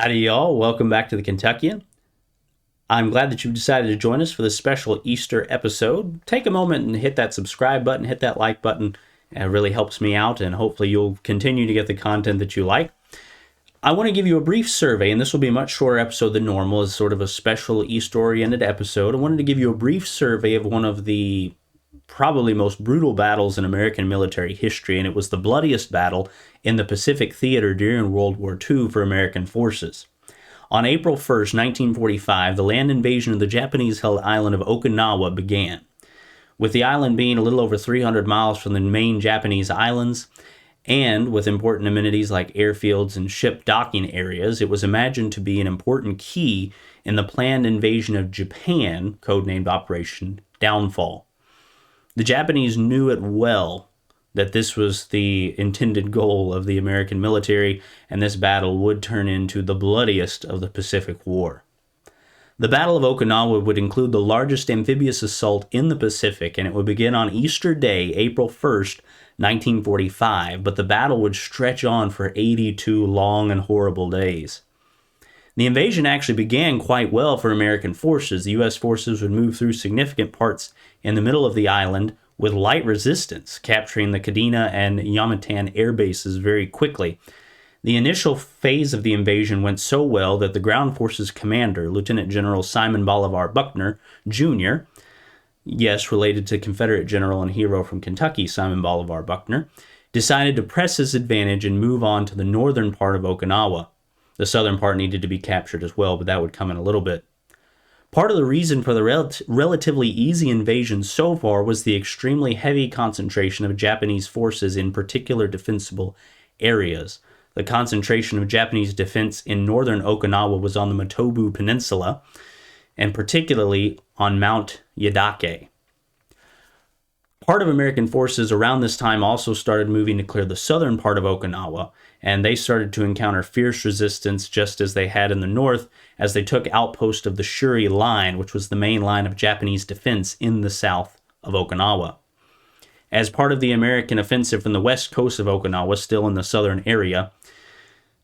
Howdy, y'all. Welcome back to the Kentuckian. I'm glad that you've decided to join us for this special Easter episode. Take a moment and hit that subscribe button, hit that like button. It really helps me out, and hopefully you'll continue to get the content that you like. I want to give you a brief survey, and this will be a much shorter episode than normal. It's sort of a special Easter-oriented episode. I wanted to give you a brief survey of one of the probably most brutal battles in American military history, and it was the bloodiest battle in the Pacific Theater during World War II for American forces. On April 1st, 1945, the land invasion of the Japanese-held island of Okinawa began. With the island being a little over 300 miles from the main Japanese islands, and with important amenities like airfields and ship docking areas, it was imagined to be an important key in the planned invasion of Japan, codenamed Operation Downfall. The Japanese knew it well that this was the intended goal of the American military, and this battle would turn into the bloodiest of the Pacific War. The Battle of Okinawa would include the largest amphibious assault in the Pacific, and it would begin on Easter Day, April 1st, 1945, but the battle would stretch on for 82 long and horrible days. The invasion actually began quite well for American forces. The U.S. forces would move through significant parts in the middle of the island with light resistance, capturing the Kadena and Yamatan air bases very quickly. The initial phase of the invasion went so well that the ground forces commander, Lieutenant General Simon Bolivar Buckner, Jr., yes, related to Confederate general and hero from Kentucky, Simon Bolivar Buckner, decided to press his advantage and move on to the northern part of Okinawa. The southern part needed to be captured as well, but that would come in a little bit. Part of the reason for the relatively easy invasion so far was the extremely heavy concentration of Japanese forces in particular defensible areas. The concentration of Japanese defense in northern Okinawa was on the Matobu Peninsula, and particularly on Mount Yadake. Part of American forces around this time also started moving to clear the southern part of Okinawa, and they started to encounter fierce resistance just as they had in the north as they took outpost of the Shuri Line, which was the main line of Japanese defense in the south of Okinawa. As part of the American offensive from the west coast of Okinawa, still in the southern area,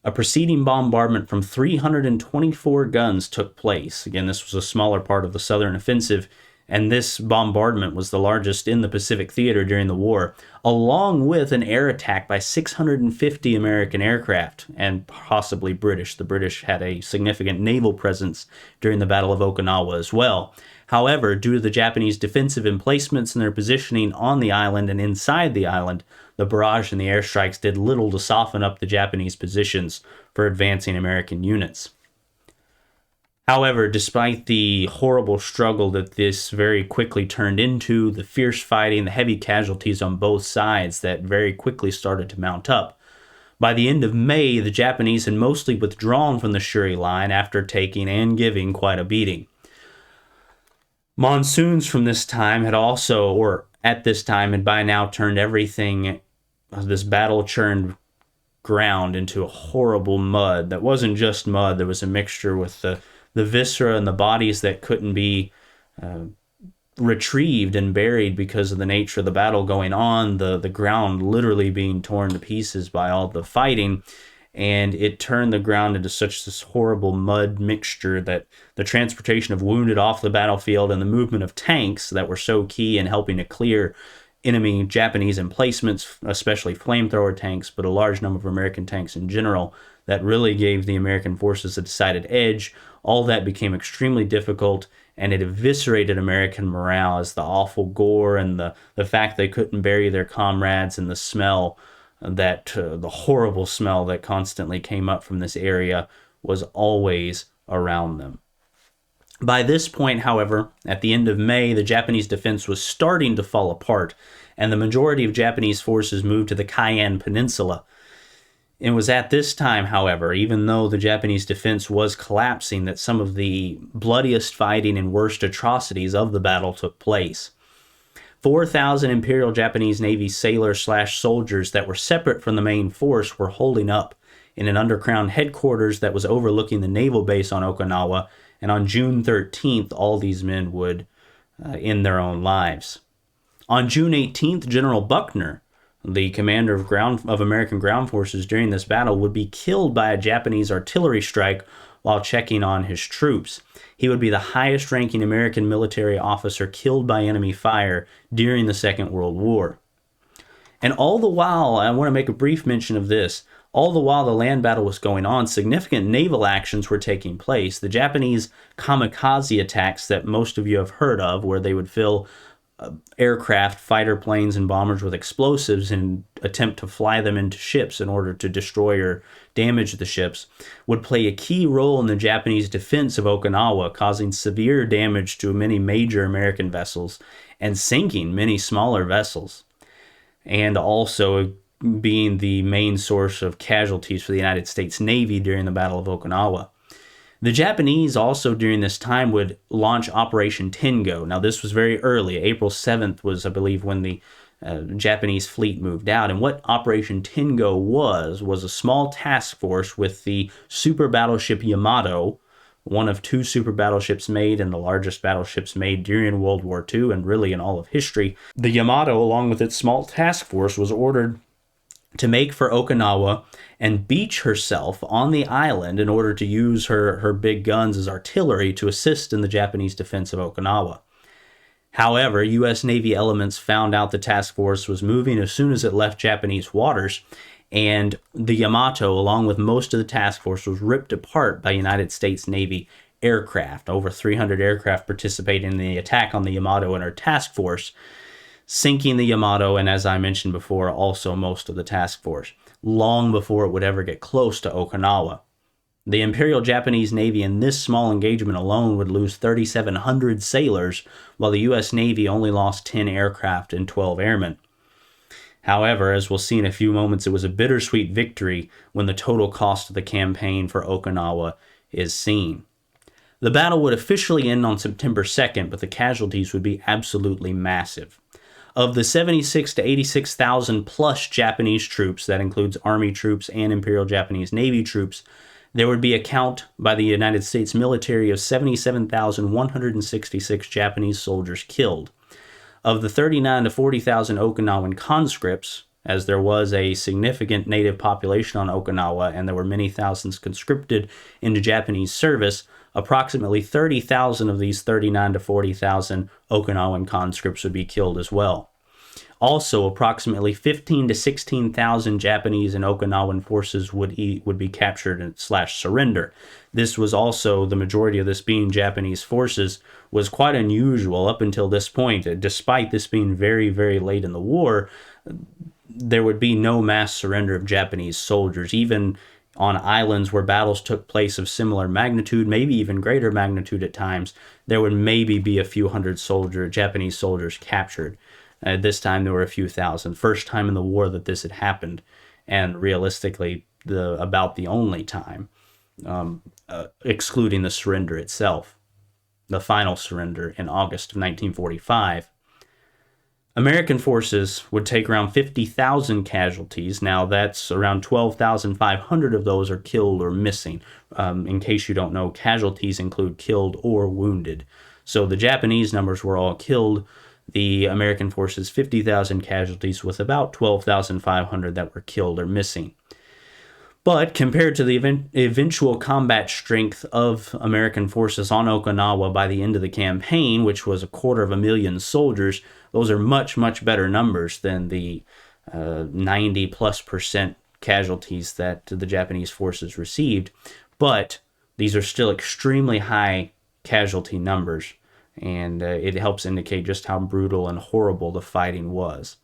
a preceding bombardment from 324 guns took place. Again, this was a smaller part of the southern offensive, and this bombardment was the largest in the Pacific Theater during the war, along with an air attack by 650 American aircraft, and possibly British. The British had a significant naval presence during the Battle of Okinawa as well. However, due to the Japanese defensive emplacements and their positioning on the island and inside the island, the barrage and the airstrikes did little to soften up the Japanese positions for advancing American units. However, despite the horrible struggle that this very quickly turned into, the fierce fighting, the heavy casualties on both sides that very quickly started to mount up, by the end of May, the Japanese had mostly withdrawn from the Shuri Line after taking and giving quite a beating. Monsoons from this time had also, or at this time, had by now turned everything, this battle-churned ground, into a horrible mud. That wasn't just mud, there was a mixture with the viscera and the bodies that couldn't be retrieved and buried because of the nature of the battle going on, the ground literally being torn to pieces by all the fighting, and it turned the ground into such this horrible mud mixture that the transportation of wounded off the battlefield and the movement of tanks that were so key in helping to clear enemy Japanese emplacements, especially flamethrower tanks, but a large number of American tanks in general, that really gave the American forces a decided edge. All that became extremely difficult, and it eviscerated American morale as the awful gore and the fact they couldn't bury their comrades and the smell that, the horrible smell that constantly came up from this area was always around them. By this point, however, at the end of May, the Japanese defense was starting to fall apart, and the majority of Japanese forces moved to the Cayenne Peninsula. It was at this time, however, even though the Japanese defense was collapsing, that some of the bloodiest fighting and worst atrocities of the battle took place. 4,000 Imperial Japanese Navy sailors/soldiers that were separate from the main force were holding up in an underground headquarters that was overlooking the naval base on Okinawa, and on June 13th, all these men would end their own lives. On June 18th, General Buckner, the commander of American ground forces during this battle, would be killed by a Japanese artillery strike while checking on his troops. He would be the highest ranking American military officer killed by enemy fire during the Second World War. And all the while, I want to make a brief mention of this, all the while the land battle was going on, significant naval actions were taking place. The Japanese kamikaze attacks that most of you have heard of, where they would fill aircraft, fighter planes, and bombers with explosives and attempt to fly them into ships in order to destroy or damage the ships, would play a key role in the Japanese defense of Okinawa, causing severe damage to many major American vessels and sinking many smaller vessels, and also being the main source of casualties for the United States Navy during the Battle of Okinawa. The Japanese also during this time would launch Operation Tengo. Now this was very early. April 7th was, I believe, when the Japanese fleet moved out. And what Operation Tengo was a small task force with the super battleship Yamato, one of two super battleships made and the largest battleships made during World War II and really in all of history. The Yamato, along with its small task force, was ordered to make for Okinawa and beach herself on the island in order to use her big guns as artillery to assist in the Japanese defense of Okinawa. However, U.S. Navy elements found out the task force was moving as soon as it left Japanese waters, and the Yamato, along with most of the task force, was ripped apart by United States Navy aircraft. Over 300 aircraft participated in the attack on the Yamato and her task force, sinking the Yamato, and as I mentioned before, also most of the task force, long before it would ever get close to Okinawa. The Imperial Japanese Navy in this small engagement alone would lose 3,700 sailors, while the U.S. Navy only lost 10 aircraft and 12 airmen. However, as we'll see in a few moments, it was a bittersweet victory when the total cost of the campaign for Okinawa is seen. The battle would officially end on September 2nd, but the casualties would be absolutely massive. Of the 76 to 86,000 plus Japanese troops, that includes Army troops and Imperial Japanese Navy troops, there would be a count by the United States military of 77,166 Japanese soldiers killed. Of the 39 to 40,000 Okinawan conscripts, as there was a significant native population on Okinawa and there were many thousands conscripted into Japanese service, approximately 30,000 of these 39 to 40,000 Okinawan conscripts would be killed as well. Also, approximately 15 to 16,000 Japanese and Okinawan forces would be captured and surrender. This was also, the majority of this being Japanese forces, was quite unusual up until this point. Despite this being very, very late in the war, there would be no mass surrender of Japanese soldiers, even on islands where battles took place of similar magnitude, maybe even greater magnitude at times. There would maybe be a few hundred Japanese soldiers captured. This time there were a few thousand. First time in the war that this had happened, and realistically about the only time, excluding the surrender itself, the final surrender in August of 1945. American forces would take around 50,000 casualties. Now that's around 12,500 of those are killed or missing. In case you don't know, casualties include killed or wounded. So the Japanese numbers were all killed. The American forces, 50,000 casualties with about 12,500 that were killed or missing. But compared to the eventual combat strength of American forces on Okinawa by the end of the campaign, which was 250,000 soldiers, those are much, much better numbers than the 90+% casualties that the Japanese forces received. But these are still extremely high casualty numbers, and it helps indicate just how brutal and horrible the fighting was.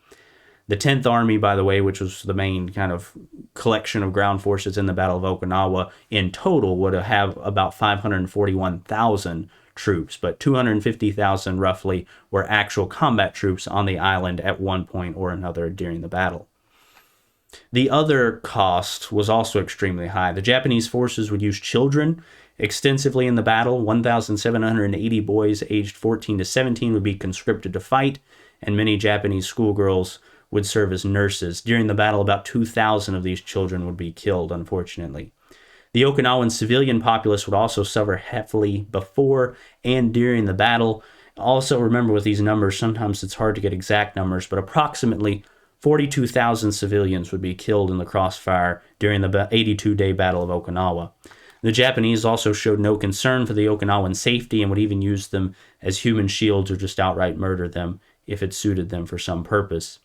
The 10th Army, by the way, which was the main kind of collection of ground forces in the Battle of Okinawa, in total would have about 541,000 troops, but 250,000 roughly were actual combat troops on the island at one point or another during the battle. The other cost was also extremely high. The Japanese forces would use children extensively in the battle. 1,780 boys aged 14 to 17 would be conscripted to fight, and many Japanese schoolgirls would serve as nurses. During the battle, about 2,000 of these children would be killed, unfortunately. The Okinawan civilian populace would also suffer heavily before and during the battle. Also, remember with these numbers, sometimes it's hard to get exact numbers, but approximately 42,000 civilians would be killed in the crossfire during the 82-day Battle of Okinawa. The Japanese also showed no concern for the Okinawan safety and would even use them as human shields or just outright murder them if it suited them for some purpose.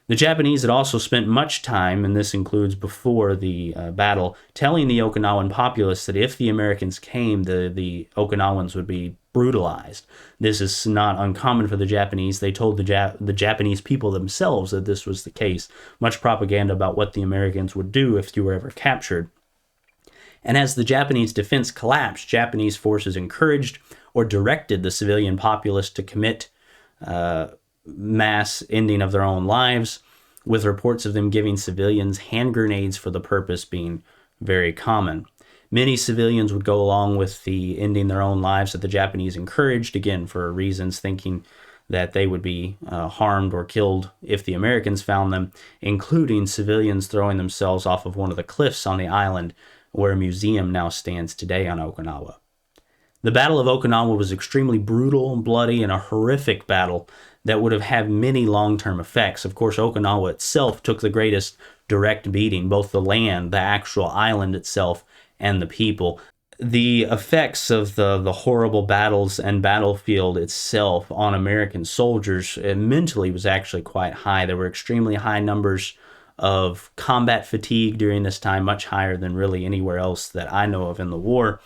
The Japanese had also spent much time, and this includes before the battle, telling the Okinawan populace that if the Americans came, the Okinawans would be brutalized. This is not uncommon for the Japanese. They told the Japanese people themselves that this was the case. Much propaganda about what the Americans would do if you were ever captured. And as the Japanese defense collapsed, Japanese forces encouraged or directed the civilian populace to commit mass ending of their own lives, with reports of them giving civilians hand grenades for the purpose being very common. Many civilians would go along with the ending their own lives that the Japanese encouraged, again, for reasons thinking that they would be harmed or killed if the Americans found them, including civilians throwing themselves off of one of the cliffs on the island where a museum now stands today on Okinawa. The Battle of Okinawa was extremely brutal and bloody and a horrific battle that would have had many long-term effects. Of course, Okinawa itself took the greatest direct beating, both the land, the actual island itself, and the people. The effects of the horrible battles and battlefield itself on American soldiers mentally was actually quite high. There were extremely high numbers of combat fatigue during this time, much higher than really anywhere else that I know of in the war.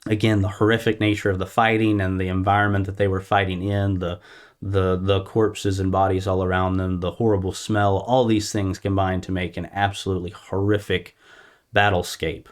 Again, the horrific nature of the fighting and the environment that they were fighting in, the corpses and bodies all around them, the horrible smell, all these things combined to make an absolutely horrific battlescape.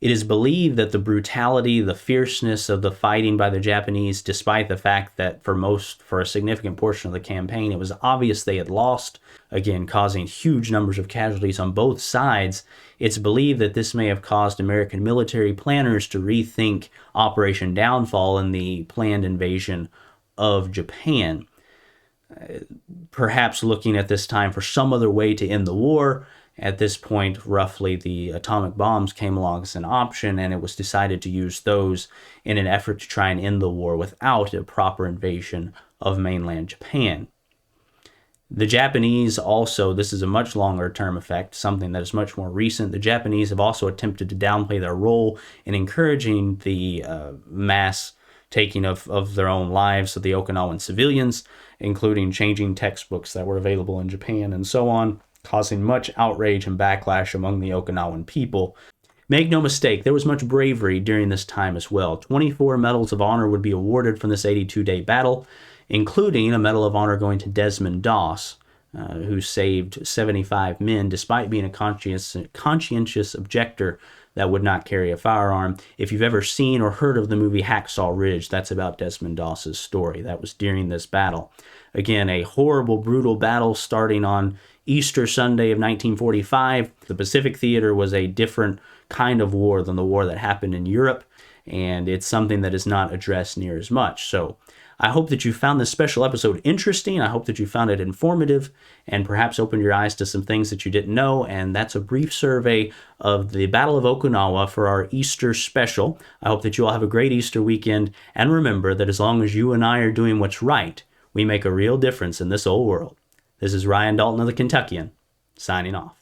It is believed that the brutality, the fierceness of the fighting by the Japanese, despite the fact that for a significant portion of the campaign, it was obvious they had lost, again, causing huge numbers of casualties on both sides, it's believed that this may have caused American military planners to rethink Operation Downfall and the planned invasion of Japan. Perhaps looking at this time for some other way to end the war. At this point, roughly, the atomic bombs came along as an option, and it was decided to use those in an effort to try and end the war without a proper invasion of mainland Japan. The Japanese also, this is a much longer term effect, something that is much more recent. The Japanese have also attempted to downplay their role in encouraging the mass taking of their own lives of the Okinawan civilians, including changing textbooks that were available in Japan and so on, causing much outrage and backlash among the Okinawan people. Make no mistake, there was much bravery during this time as well. 24 medals of honor would be awarded from this 82-day battle, including a Medal of Honor going to Desmond Doss, who saved 75 men despite being a conscientious objector that would not carry a firearm. If you've ever seen or heard of the movie Hacksaw Ridge, that's about Desmond Doss's story. That was during this battle. Again, a horrible, brutal battle starting on Easter Sunday of 1945. The Pacific Theater was a different kind of war than the war that happened in Europe, and it's something that is not addressed near as much. So I hope that you found this special episode interesting. I hope that you found it informative and perhaps opened your eyes to some things that you didn't know. And that's a brief survey of the Battle of Okinawa for our Easter special. I hope that you all have a great Easter weekend. And remember that as long as you and I are doing what's right, we make a real difference in this old world. This is Ryan Dalton of the Kentuckian, signing off.